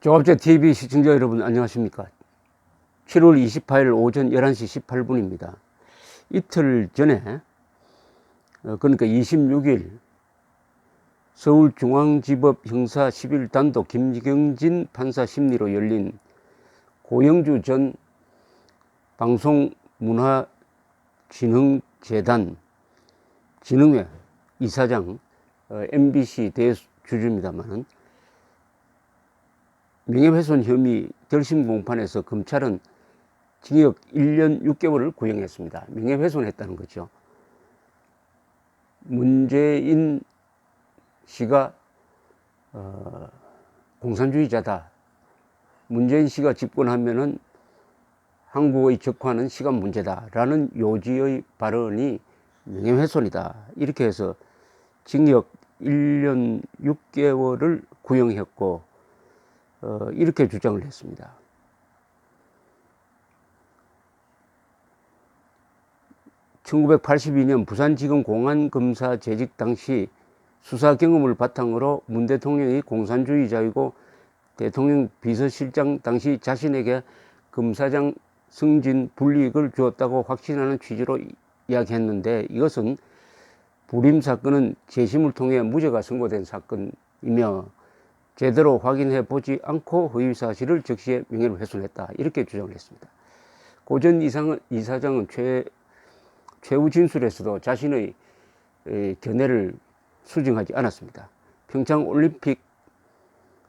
조합제 TV 시청자 여러분 안녕하십니까? 7월 28일 오전 11시 18분입니다. 이틀 전에 그러니까 26일 서울중앙지법 형사 11단도 김경진 판사 심리로 열린 고영주 전 방송문화진흥재단 진흥회 이사장 MBC 대주주입니다만은 명예훼손 혐의 결심 공판에서 검찰은 징역 1년 6개월을 구형했습니다. 명예훼손했다는 거죠. 문재인 씨가 공산주의자다. 문재인 씨가 집권하면은 한국의 적화는 시간 문제다라는 요지의 발언이 명예훼손이다. 이렇게 해서 징역 1년 6개월을 구형했고 이렇게 주장을 했습니다. (1982년) 부산지검 공안검사 재직 당시 수사 경험을 바탕으로 문 대통령이 공산주의자이고 대통령 비서실장 당시 자신에게 검사장 승진 불이익을 주었다고 확신하는 취지로 이야기했는데, 이것은 불임 사건은 재심을 통해 무죄가 선고된 사건이며 제대로 확인해 보지 않고 허위 사실을 적시해 명예를 훼손했다. 이렇게 주장을 했습니다. 고 전 이사장은 최후 진술에서도 자신의 견해를 수정하지 않았습니다. 평창 올림픽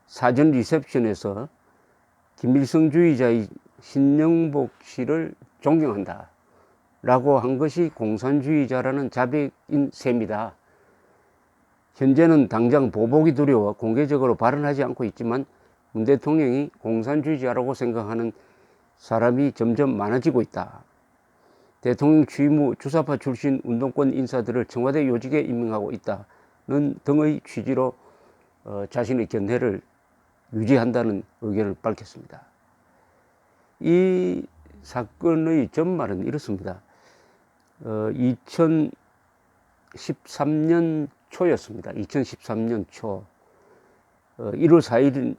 사전 리셉션에서 김일성주의자의 신영복 씨를 존경한다 라고 한 것이 공산주의자라는 자백인 셈이다. 현재는 당장 보복이 두려워 공개적으로 발언하지 않고 있지만 문 대통령이 공산주의자라고 생각하는 사람이 점점 많아지고 있다. 대통령 취임 후 주사파 출신 운동권 인사들을 청와대 요직에 임명하고 있다는 등의 취지로 자신의 견해를 유지한다는 의견을 밝혔습니다. 이 사건의 전말은 이렇습니다. 2013년 초였습니다. 2013년 초 1월 4일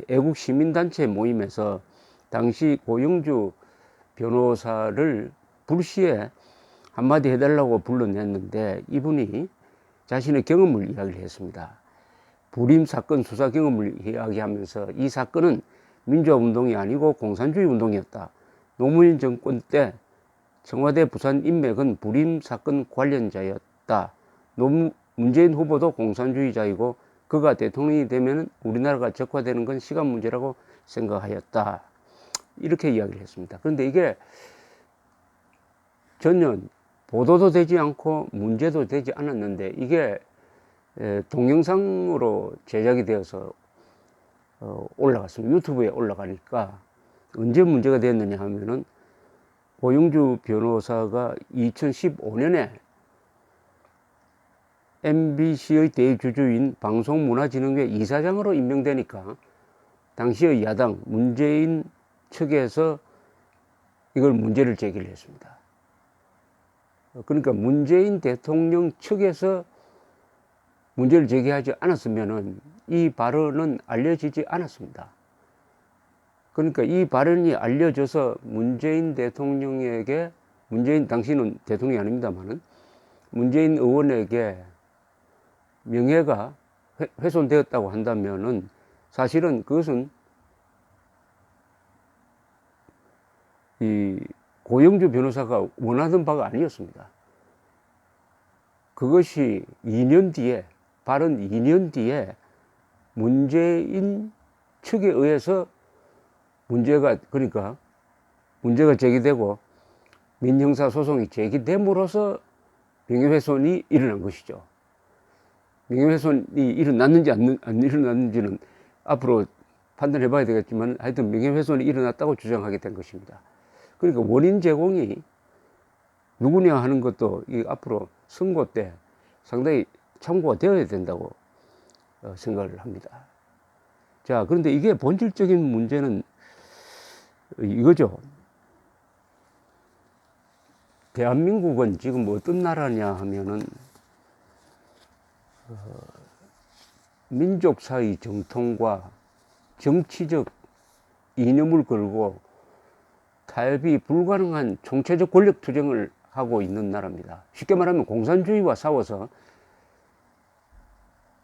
애국시민단체 모임에서 당시 고영주 변호사를 불시에 한마디 해달라고 불러냈는데, 이분이 자신의 경험을 이야기를 했습니다. 불임 사건 수사 경험을 이야기하면서 이 사건은 민주화운동이 아니고 공산주의 운동이었다. 노무현 정권 때 청와대 부산 인맥은 불임 사건 관련자였다. 문재인 후보도 공산주의자이고 그가 대통령이 되면 우리나라가 적화되는 건 시간 문제라고 생각하였다. 이렇게 이야기를 했습니다. 그런데 이게 전혀 보도도 되지 않고 문제도 되지 않았는데, 이게 동영상으로 제작이 되어서 올라갔습니다. 유튜브에 올라가니까 언제 문제가 됐느냐 하면은 고영주 변호사가 2015년에 MBC의 대주주인 방송문화진흥회 이사장으로 임명되니까 당시의 야당 문재인 측에서 이걸 문제를 제기를 했습니다. 그러니까 문재인 대통령 측에서 문제를 제기하지 않았으면은 이 발언은 알려지지 않았습니다. 그러니까 이 발언이 알려져서 문재인 대통령에게, 당시는 대통령이 아닙니다만은 문재인 의원에게 명예가 훼손되었다고 한다면은 사실은 그것은 이 고영주 변호사가 원하던 바가 아니었습니다. 그것이 2년 뒤에, 발언 2년 뒤에 문재인 측에 의해서 그러니까 문제가 제기되고 민형사 소송이 제기됨으로써 명예훼손이 일어난 것이죠. 명예훼손이 일어났는지 안 일어났는지는 앞으로 판단해 봐야 되겠지만, 하여튼 명예훼손이 일어났다고 주장하게 된 것입니다. 그러니까 원인 제공이 누구냐 하는 것도 이 앞으로 선고 때 상당히 참고가 되어야 된다고 생각을 합니다. 자, 그런데 이게 본질적인 문제는 이거죠. 대한민국은 지금 어떤 나라냐 하면은 민족 사회 정통과 정치적 이념을 걸고 타협이 불가능한 총체적 권력 투쟁을 하고 있는 나라입니다. 쉽게 말하면 공산주의와 싸워서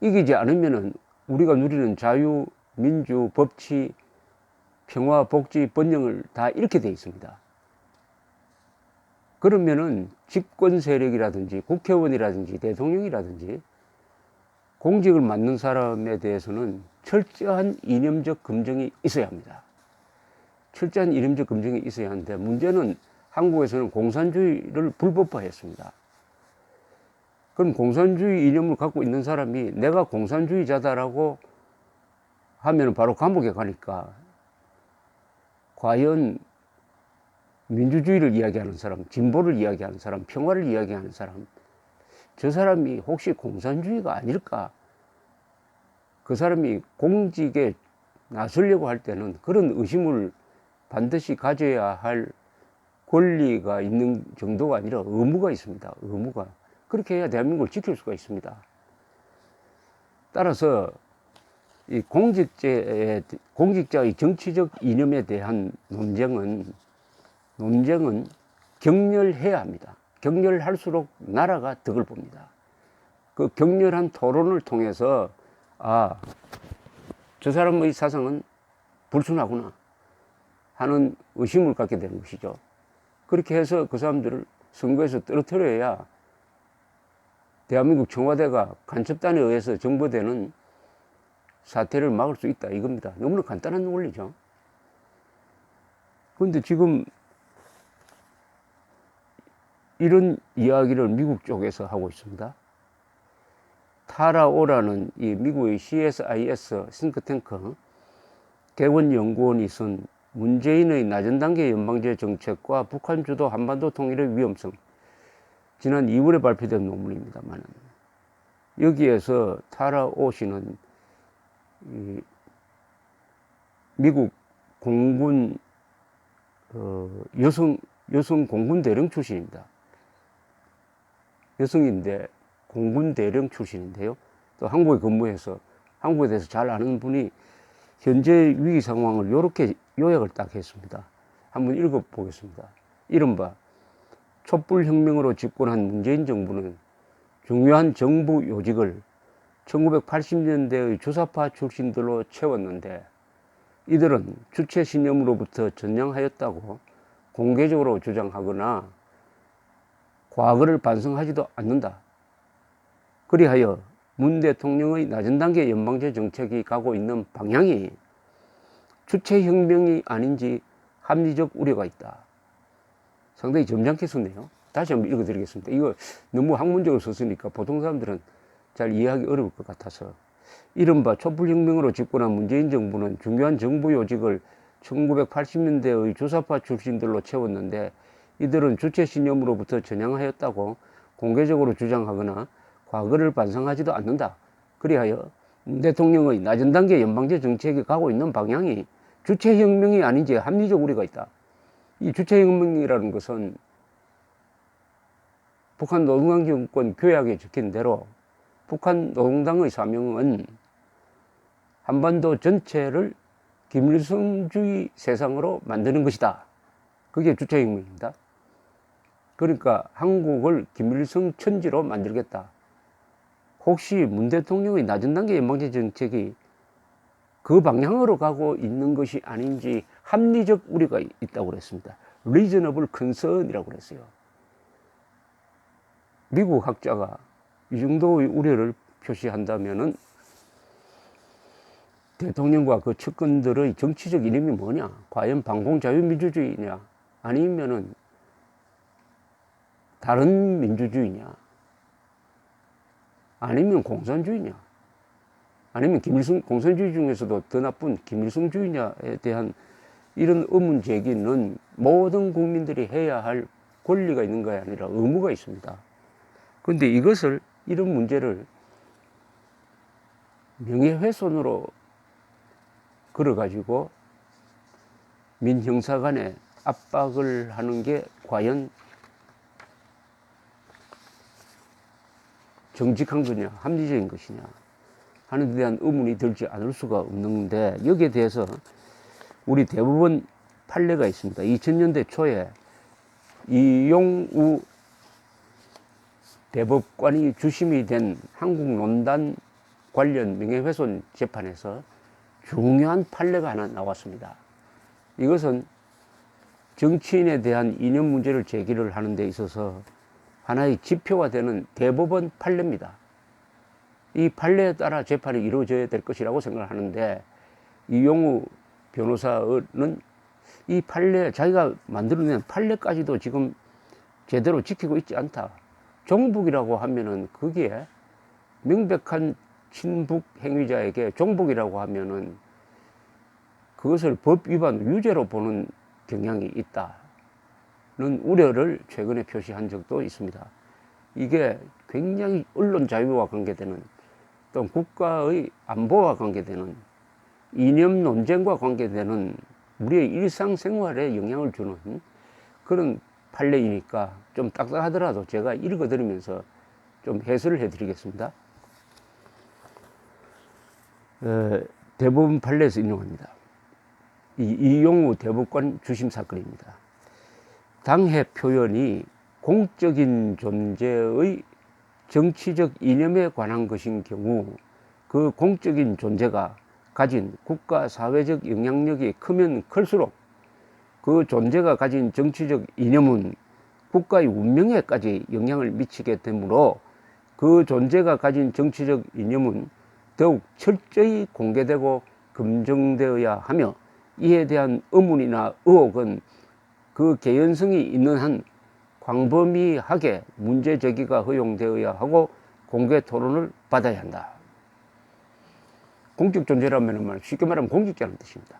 이기지 않으면은 우리가 누리는 자유, 민주, 법치, 평화, 복지, 번영을 다 잃게 돼 있습니다. 그러면은 집권 세력이라든지 국회의원이라든지 대통령이라든지 공직을 맡는 사람에 대해서는 철저한 이념적 검증이 있어야 합니다. 철저한 이념적 검증이 있어야 하는데 문제는 한국에서는 공산주의를 불법화했습니다. 그럼 공산주의 이념을 갖고 있는 사람이 내가 공산주의자다라고 하면 바로 감옥에 가니까 과연 민주주의를 이야기하는 사람, 진보를 이야기하는 사람, 평화를 이야기하는 사람, 저 사람이 혹시 공산주의가 아닐까? 그 사람이 공직에 나서려고 할 때는 그런 의심을 반드시 가져야 할 권리가 있는 정도가 아니라 의무가 있습니다. 의무가. 그렇게 해야 대한민국을 지킬 수가 있습니다. 따라서 이 공직자의 정치적 이념에 대한 논쟁은 격렬해야 합니다. 격렬할수록 나라가 덕을 봅니다. 그 격렬한 토론을 통해서 저 사람의 사상은 불순하구나 하는 의심을 갖게 되는 것이죠. 그렇게 해서 그 사람들을 선거에서 떨어뜨려야 대한민국 청와대가 간첩단에 의해서 정보되는 사태를 막을 수 있다 이겁니다. 너무나 간단한 원리죠. 그런데 지금 이런 이야기를 미국 쪽에서 하고 있습니다. 타라오라는 이 미국의 CSIS 싱크탱크 개원연구원이 쓴 문재인의 낮은 단계 연방제 정책과 북한 주도 한반도 통일의 위험성, 지난 2월에 발표된 논문입니다만, 여기에서 타라오 씨는 미국 공군 여성 공군 대령 출신입니다. 여성인데 공군 대령 출신인데요. 또 한국에 근무해서 한국에 대해서 잘 아는 분이 현재 위기 상황을 이렇게 요약을 딱 했습니다. 한번 읽어보겠습니다. 이른바 촛불혁명으로 집권한 문재인 정부는 중요한 정부 요직을 1980년대의 주사파 출신들로 채웠는데 이들은 주체 신념으로부터 전향하였다고 공개적으로 주장하거나 과거를 반성하지도 않는다. 그리하여 문 대통령의 낮은 단계 연방제 정책이 가고 있는 방향이 주체혁명이 아닌지 합리적 우려가 있다. 상당히 점잖게 썼네요. 다시 한번 읽어드리겠습니다. 이거 너무 학문적으로 썼으니까 보통 사람들은 잘 이해하기 어려울 것 같아서. 이른바 촛불혁명으로 집권한 문재인 정부는 중요한 정부 요직을 1980년대의 주사파 출신들로 채웠는데 이들은 주체 신념으로부터 전향하였다고 공개적으로 주장하거나 과거를 반성하지도 않는다. 그리하여 대통령의 낮은 단계 연방제 정책이 가고 있는 방향이 주체혁명이 아닌지 합리적 우려가 있다. 이 주체혁명이라는 것은 북한 노동당 정권 교약에 적힌 대로 북한 노동당의 사명은 한반도 전체를 김일성주의 세상으로 만드는 것이다. 그게 주체혁명입니다. 그러니까 한국을 김일성 천지로 만들겠다. 혹시 문 대통령의 낮은 단계 연방제 정책이 그 방향으로 가고 있는 것이 아닌지 합리적 우려가 있다고 그랬습니다. Reasonable concern이라고 그랬어요. 미국 학자가 이 정도의 우려를 표시한다면은 대통령과 그 측근들의 정치적 이념이 뭐냐? 과연 반공자유민주주의냐? 아니면은 다른 민주주의냐? 아니면 공산주의냐? 아니면 공산주의 중에서도 더 나쁜 김일성주의냐에 대한 이런 의문 제기는 모든 국민들이 해야 할 권리가 있는 것이 아니라 의무가 있습니다. 그런데 이런 문제를 명예훼손으로 걸어가지고 민형사 간에 압박을 하는 게 과연 정직한 거냐, 합리적인 것이냐. 하는 데 대한 의문이 들지 않을 수가 없는데, 여기에 대해서 우리 대법원 판례가 있습니다. 2000년대 초에 이용우 대법관이 주심이 된 한국논단 관련 명예훼손 재판에서 중요한 판례가 하나 나왔습니다. 이것은 정치인에 대한 이념 문제를 제기를 하는 데 있어서 하나의 지표가 되는 대법원 판례입니다. 이 판례에 따라 재판이 이루어져야 될 것이라고 생각을 하는데, 이용우 변호사는 이 판례, 자기가 만들어낸 판례까지도 지금 제대로 지키고 있지 않다. 종북이라고 하면은 거기에 명백한 친북 행위자에게 종북이라고 하면은 그것을 법 위반 유죄로 보는 경향이 있다는 우려를 최근에 표시한 적도 있습니다. 이게 굉장히 언론 자유와 관계되는, 또 국가의 안보와 관계되는, 이념 논쟁과 관계되는 우리의 일상생활에 영향을 주는 그런 판례이니까 좀 딱딱하더라도 제가 읽어드리면서 좀 해설을 해드리겠습니다. 대법원 판례에서 인용합니다. 이용우 대법관 주심 사건입니다. 당해 표현이 공적인 존재의 정치적 이념에 관한 것인 경우 그 공적인 존재가 가진 국가 사회적 영향력이 크면 클수록 그 존재가 가진 정치적 이념은 국가의 운명에까지 영향을 미치게 되므로 그 존재가 가진 정치적 이념은 더욱 철저히 공개되고 검증되어야 하며, 이에 대한 의문이나 의혹은 그 개연성이 있는 한 광범위하게 문제 제기가 허용되어야 하고 공개 토론을 받아야 한다. 공적 존재라면 쉽게 말하면 공직자라는 뜻입니다.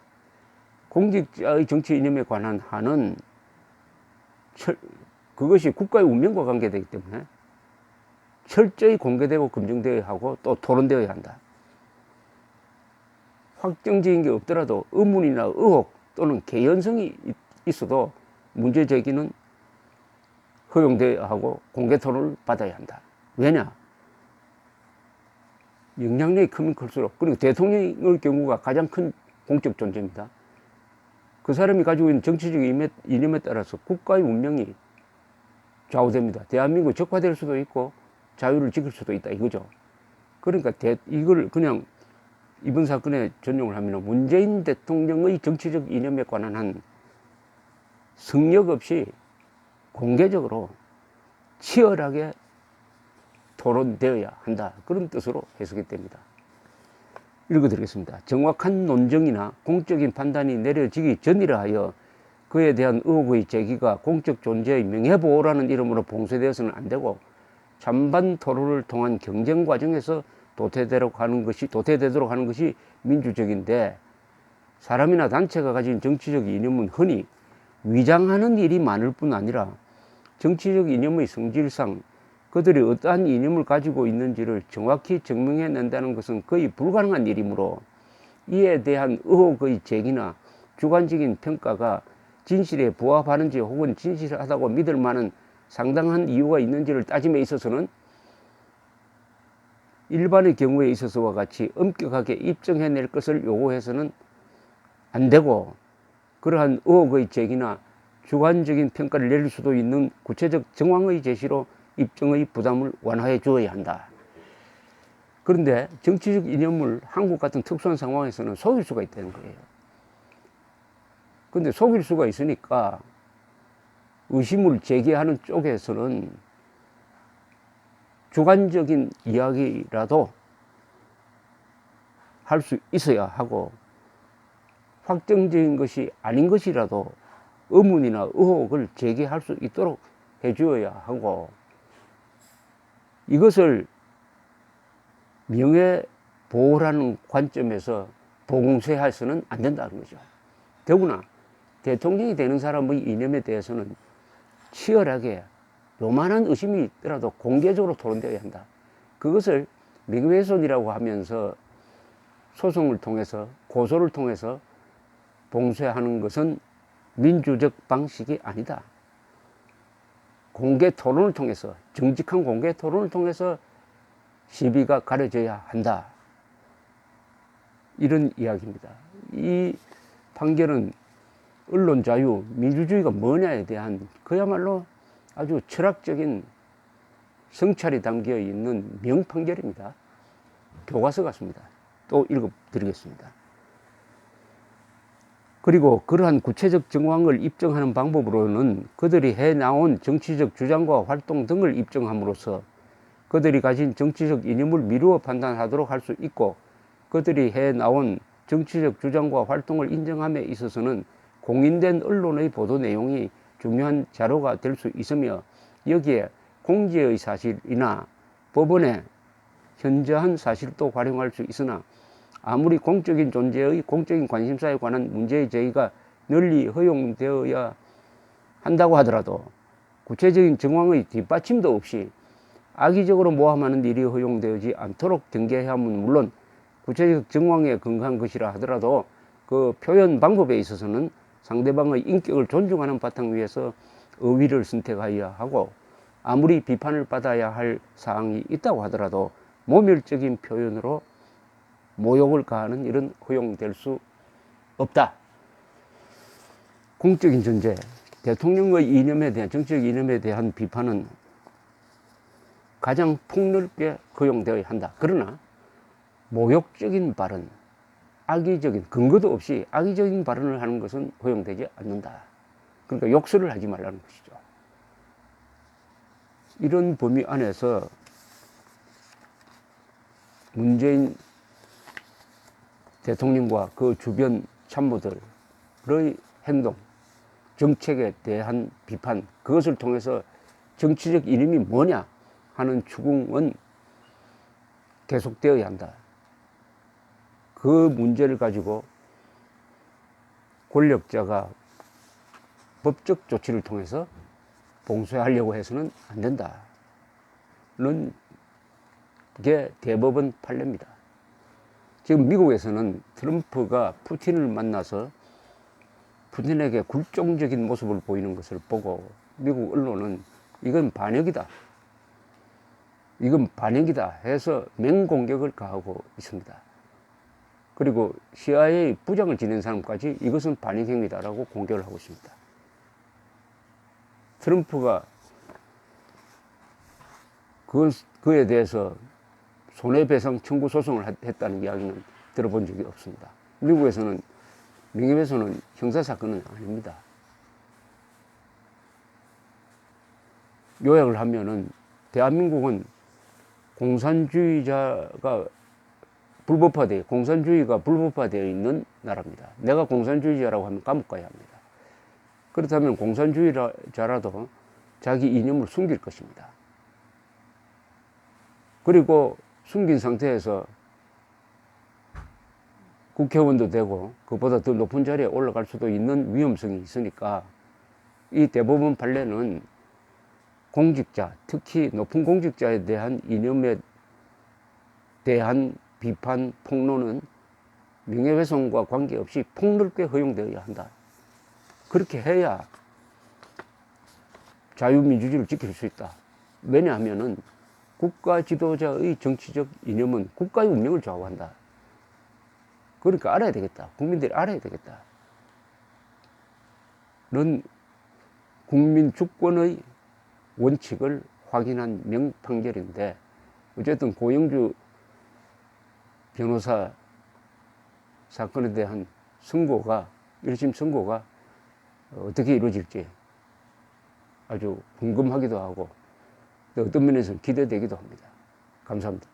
공직자의 정치 이념에 관한 한은 그것이 국가의 운명과 관계되기 때문에 철저히 공개되고 검증되어야 하고 또 토론되어야 한다. 확정적인 게 없더라도 의문이나 의혹 또는 개연성이 있어도 문제 제기는 허용되어야 하고 공개 토론을 받아야 한다. 왜냐? 영향력이 크면 클수록, 그리고 대통령의 경우가 가장 큰 공적 존재입니다. 그 사람이 가지고 있는 정치적 이념에 따라서 국가의 운명이 좌우됩니다. 대한민국이 적화될 수도 있고 자유를 지킬 수도 있다 이거죠. 그러니까 이걸 그냥 이번 사건에 전용을 하면 문재인 대통령의 정치적 이념에 관한 한 성역 없이 공개적으로 치열하게 토론되어야 한다. 그런 뜻으로 해석이 됩니다. 읽어드리겠습니다. 정확한 논정이나 공적인 판단이 내려지기 전이라 하여 그에 대한 의혹의 제기가 공적 존재의 명예보호라는 이름으로 봉쇄되어서는 안 되고, 찬반 토론을 통한 경쟁 과정에서 도태되도록 하는 것이 민주적인데, 사람이나 단체가 가진 정치적 이념은 흔히 위장하는 일이 많을 뿐 아니라 정치적 이념의 성질상 그들이 어떠한 이념을 가지고 있는지를 정확히 증명해낸다는 것은 거의 불가능한 일이므로, 이에 대한 의혹의 제기나 주관적인 평가가 진실에 부합하는지 혹은 진실하다고 믿을 만한 상당한 이유가 있는지를 따짐에 있어서는 일반의 경우에 있어서와 같이 엄격하게 입증해낼 것을 요구해서는 안 되고, 그러한 의혹의 제기나 주관적인 평가를 내릴 수도 있는 구체적 정황의 제시로 입증의 부담을 완화해 주어야 한다. 그런데 정치적 이념을 한국 같은 특수한 상황에서는 속일 수가 있다는 거예요. 그런데 속일 수가 있으니까 의심을 제기하는 쪽에서는 주관적인 이야기라도 할 수 있어야 하고, 확정적인 것이 아닌 것이라도 의문이나 의혹을 제기할 수 있도록 해주어야 하고, 이것을 명예보호라는 관점에서 봉쇄해서는 안 된다는 거죠. 더구나 대통령이 되는 사람의 이념에 대해서는 치열하게 요만한 의심이 있더라도 공개적으로 토론되어야 한다. 그것을 명예훼손이라고 하면서 소송을 통해서, 고소를 통해서 봉쇄하는 것은 민주적 방식이 아니다. 공개 토론을 통해서, 정직한 공개 토론을 통해서 시비가 가려져야 한다. 이런 이야기입니다. 이 판결은 언론 자유, 민주주의가 뭐냐에 대한 그야말로 아주 철학적인 성찰이 담겨 있는 명판결입니다. 교과서 같습니다. 또 읽어드리겠습니다. 그리고 그러한 구체적 정황을 입증하는 방법으로는 그들이 해나온 정치적 주장과 활동 등을 입증함으로써 그들이 가진 정치적 이념을 미루어 판단하도록 할 수 있고, 그들이 해나온 정치적 주장과 활동을 인정함에 있어서는 공인된 언론의 보도 내용이 중요한 자료가 될 수 있으며, 여기에 공지의 사실이나 법원의 현저한 사실도 활용할 수 있으나, 아무리 공적인 존재의 공적인 관심사에 관한 문제의 제기가 널리 허용되어야 한다고 하더라도 구체적인 정황의 뒷받침도 없이 악의적으로 모함하는 일이 허용되지 않도록 경계해야 함은 물론, 구체적 정황에 근거한 것이라 하더라도 그 표현 방법에 있어서는 상대방의 인격을 존중하는 바탕 위에서 어휘를 선택하여야 하고, 아무리 비판을 받아야 할 사항이 있다고 하더라도 모멸적인 표현으로 모욕을 가하는 일은 허용될 수 없다. 공적인 존재, 대통령의 이념에 대한, 정치적 이념에 대한 비판은 가장 폭넓게 허용되어야 한다. 그러나 모욕적인 발언, 악의적인, 근거도 없이 악의적인 발언을 하는 것은 허용되지 않는다. 그러니까 욕설을 하지 말라는 것이죠. 이런 범위 안에서 문재인 대통령과 그 주변 참모들의 행동, 정책에 대한 비판, 그것을 통해서 정치적 이념이 뭐냐 하는 추궁은 계속되어야 한다. 그 문제를 가지고 권력자가 법적 조치를 통해서 봉쇄하려고 해서는 안 된다는 게 대법원 판례입니다. 지금 미국에서는 트럼프가 푸틴을 만나서 푸틴에게 굴종적인 모습을 보이는 것을 보고 미국 언론은 이건 반역이다, 이건 반역이다 해서 맹공격을 가하고 있습니다. 그리고 CIA 부장을 지낸 사람까지 이것은 반역행위다라고 공격을 하고 있습니다. 트럼프가 그에 대해서 손해배상 청구 소송을 했다는 이야기는 들어본 적이 없습니다. 미국에서는, 명예훼손은 형사사건은 아닙니다. 요약을 하면은 대한민국은 공산주의가 불법화되어 있는 나라입니다. 내가 공산주의자라고 하면 감옥 가야 합니다. 그렇다면 공산주의자라도 자기 이념을 숨길 것입니다. 그리고 숨긴 상태에서 국회의원도 되고 그보다 더 높은 자리에 올라갈 수도 있는 위험성이 있으니까 이 대법원 판례는 공직자, 특히 높은 공직자에 대한 이념에 대한 비판, 폭로는 명예훼손과 관계없이 폭넓게 허용되어야 한다. 그렇게 해야 자유민주주의를 지킬 수 있다. 왜냐하면은 국가 지도자의 정치적 이념은 국가의 운명을 좌우한다. 그러니까 알아야 되겠다. 국민들이 알아야 되겠다. 는 국민 주권의 원칙을 확인한 명판결인데, 어쨌든 고영주 변호사 사건에 대한 선고가, 1심 선고가 어떻게 이루어질지 아주 궁금하기도 하고, 또 어떤 면에서는 기대되기도 합니다. 감사합니다.